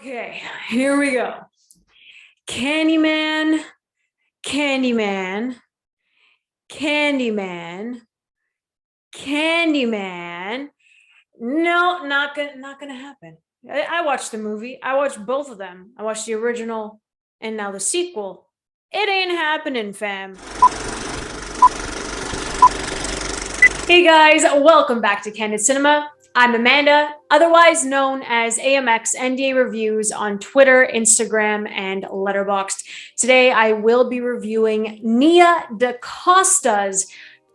Okay, here we go. Candyman, Candyman, Candyman, Candyman. No, not gonna happen. I watched the movie. I watched both of them. I watched the original and now the sequel. It ain't happening, fam. Hey guys, welcome back to Candid Cinema. I'm Amanda, otherwise known as AMX NDA Reviews on Twitter, Instagram, and Letterboxd. Today I will be reviewing DaCosta's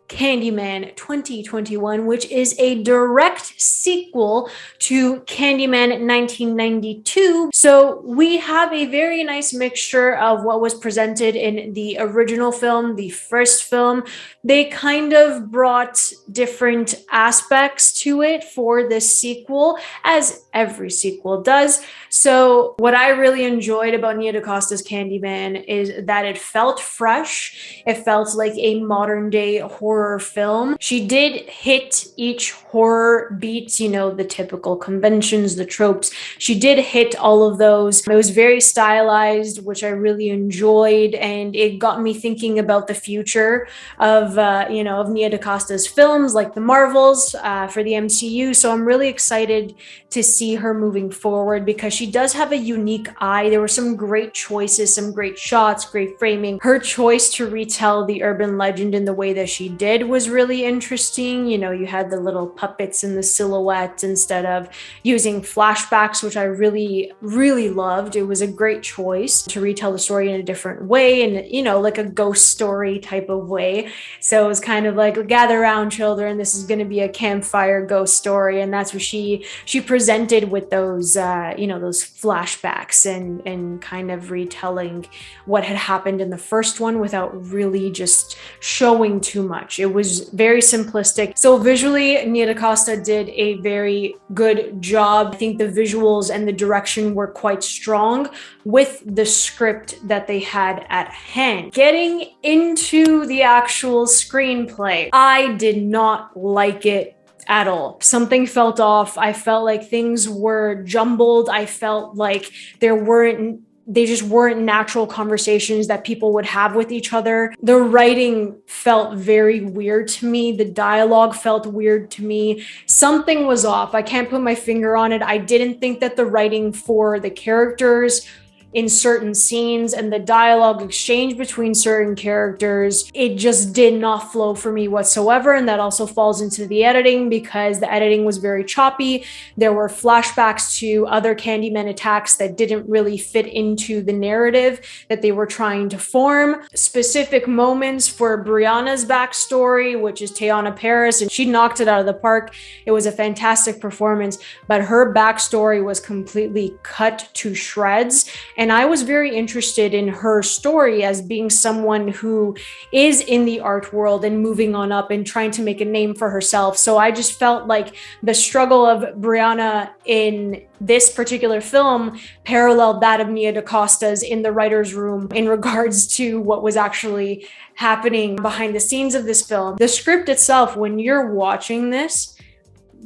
Candyman 2021, which is a direct sequel to Candyman 1992. So we have a very nice mixture of what was presented in the original film, the first film. They kind of brought different aspects to it for this sequel, as every sequel does. So what I really enjoyed about DaCosta's Candyman is that it felt fresh. It felt like a modern day horror film. She did hit each horror beat, the typical conventions, the tropes. She did hit all of those. It was very stylized, which I really enjoyed, and it got me thinking about the future of DaCosta's films, like the Marvels for the MCU. So I'm really excited to see her moving forward because she does have a unique eye. There were some great choices, some great shots, great framing. Her choice to retell the urban legend in the way that she did was really interesting. You had the little puppets and the silhouettes instead of using flashbacks, which I really, really loved. It was a great choice to retell the story in a different way, and like a ghost story type of way. So it was kind of like, gather around, children, this is going to be a campfire ghost story. And that's what she presented with those those flashbacks and kind of retelling what had happened in the first one without really just showing too much. It was very simplistic. So visually, DaCosta did a very good job. I think the visuals and the direction were quite strong with the script that they had at hand. Getting into the actual screenplay, I did not like it at all. Something felt off. I felt like things were jumbled. I felt like they just weren't natural conversations that people would have with each other. The writing felt very weird to me. The dialogue felt weird to me. Something was off. I can't put my finger on it. I didn't think that the writing for the characters in certain scenes and the dialogue exchange between certain characters, it just did not flow for me whatsoever. And that also falls into the editing because the editing was very choppy. There were flashbacks to other Candyman attacks that didn't really fit into the narrative that they were trying to form. Specific moments for Brianna's backstory, which is Teyonah Parris, and she knocked it out of the park. It was a fantastic performance, but her backstory was completely cut to shreds. And I was very interested in her story as being someone who is in the art world and moving on up and trying to make a name for herself. So I just felt like the struggle of Brianna in this particular film paralleled that of DaCosta's in the writer's room in regards to what was actually happening behind the scenes of this film. The script itself, when you're watching this,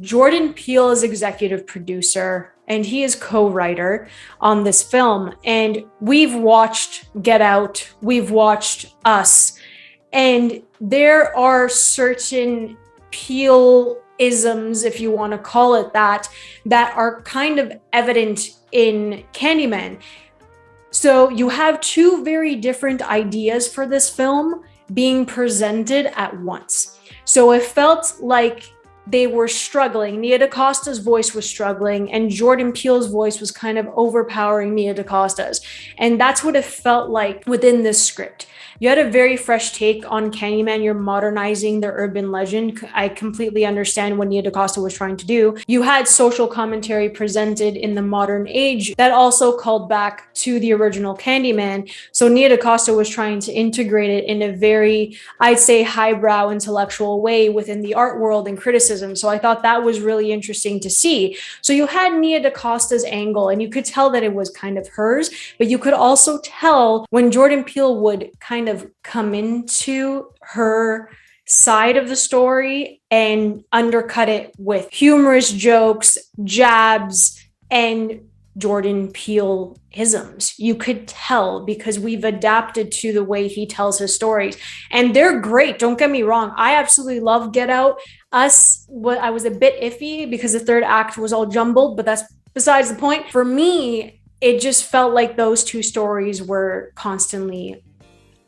Jordan Peele is executive producer and he is co-writer on this film. And we've watched Get Out, we've watched Us, and there are certain Peele-isms, if you want to call it that are kind of evident in Candyman. So you have two very different ideas for this film being presented at once. So it felt like they were struggling. DaCosta's voice was struggling, and Jordan Peele's voice was kind of overpowering DaCosta's. And that's what it felt like within this script. You had a very fresh take on Candyman. You're modernizing the urban legend. I completely understand what DaCosta was trying to do. You had social commentary presented in the modern age that also called back to the original Candyman. So DaCosta was trying to integrate it in a very, I'd say, highbrow intellectual way within the art world and criticism. So I thought that was really interesting to see. So you had DaCosta's angle, and you could tell that it was kind of hers, but you could also tell when Jordan Peele would kind of come into her side of the story and undercut it with humorous jokes, jabs, and Jordan Peele isms. You could tell because we've adapted to the way he tells his stories, and they're great. Don't get me wrong. I absolutely love Get Out. I was a bit iffy because the third act was all jumbled, but that's besides the point. For me, it just felt like those two stories were constantly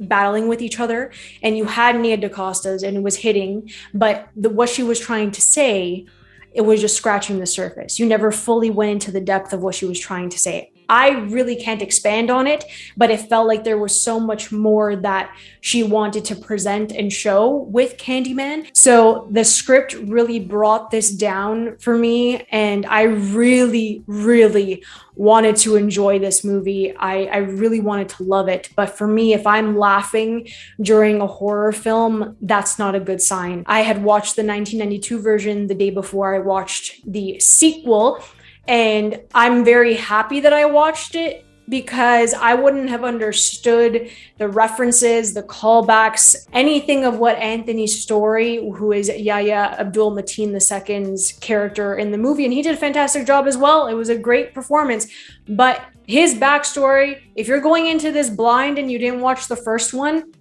battling with each other, and you had Nia DaCosta's and it was hitting, but what she was trying to say, it was just scratching the surface. You never fully went into the depth of what she was trying to say. I really can't expand on it, but it felt like there was so much more that she wanted to present and show with Candyman. So the script really brought this down for me, and I really, really wanted to enjoy this movie. I really wanted to love it. But for me, if I'm laughing during a horror film, that's not a good sign. I had watched the 1992 version the day before I watched the sequel, and I'm very happy that I watched it because I wouldn't have understood the references, the callbacks, anything of what Anthony's story, who is Yahya Abdul Mateen II's character in the movie, and he did a fantastic job as well. It was a great performance. But his backstory, if you're going into this blind and you didn't watch the first one,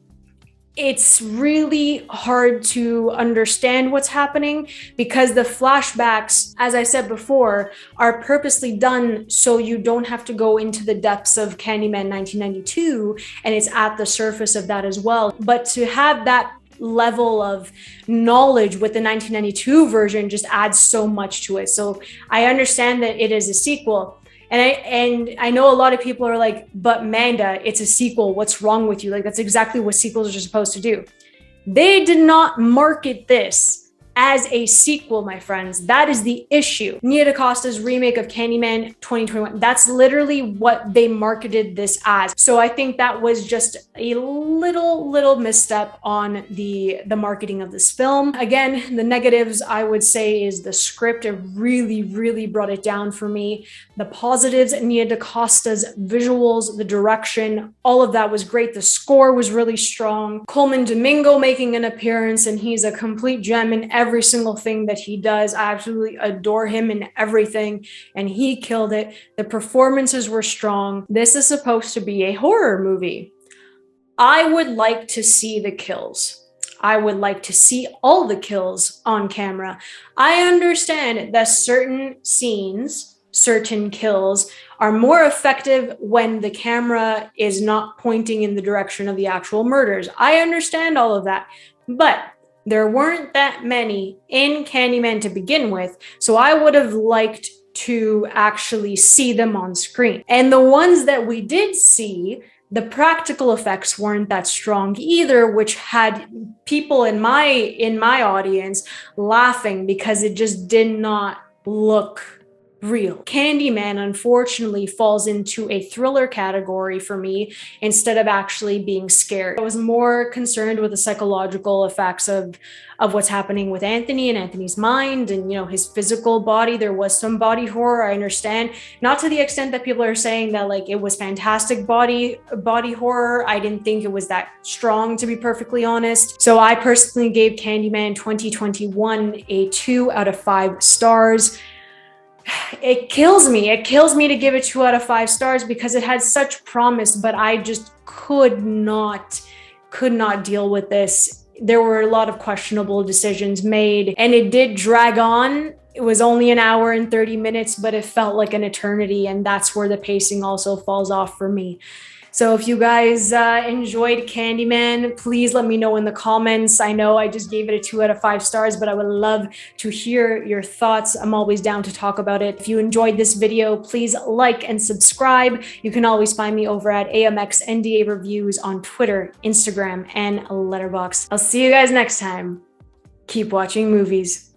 it's really hard to understand what's happening because the flashbacks, as I said before, are purposely done so you don't have to go into the depths of Candyman 1992, and it's at the surface of that as well. But to have that level of knowledge with the 1992 version just adds so much to it. So I understand that it is a sequel. And I know a lot of people are like, but Manda, it's a sequel. What's wrong with you? Like, that's exactly what sequels are supposed to do. They did not market this as a sequel, my friends. That is the issue. Nia DaCosta's remake of Candyman 2021, that's literally what they marketed this as. So I think that was just a little misstep on the marketing of this film. Again, the negatives I would say is the script. It really brought it down for me. The positives, Nia DaCosta's visuals, the direction, all of that was great. The score was really strong. Coleman Domingo making an appearance, and he's a complete gem in every single thing that he does. I absolutely adore him in everything, and he killed it. The performances were strong. This is supposed to be a horror movie. I would like to see the kills. I would like to see all the kills on camera. I understand that certain scenes, certain kills are more effective when the camera is not pointing in the direction of the actual murders. I understand all of that, but there weren't that many in Candyman to begin with, so I would have liked to actually see them on screen. And the ones that we did see, the practical effects weren't that strong either, which had people in my audience laughing because it just did not look real. Candyman, unfortunately, falls into a thriller category for me instead of actually being scared. I was more concerned with the psychological effects of what's happening with Anthony and Anthony's mind and, you know, his physical body. There was some body horror, I understand. Not to the extent that people are saying that like it was fantastic body horror. I didn't think it was that strong, to be perfectly honest. So I personally gave Candyman 2021 a 2 out of 5 stars. It kills me to give it 2 out of 5 stars because it had such promise, but I just could not deal with this. There were a lot of questionable decisions made, and it did drag on. It was only an hour and 30 minutes, but it felt like an eternity, and that's where the pacing also falls off for me. So if you guys enjoyed Candyman, please let me know in the comments. I know I just gave it a 2 out of 5 stars, but I would love to hear your thoughts. I'm always down to talk about it. If you enjoyed this video, please like and subscribe. You can always find me over at AMX NDA Reviews on Twitter, Instagram, and Letterboxd. I'll see you guys next time. Keep watching movies.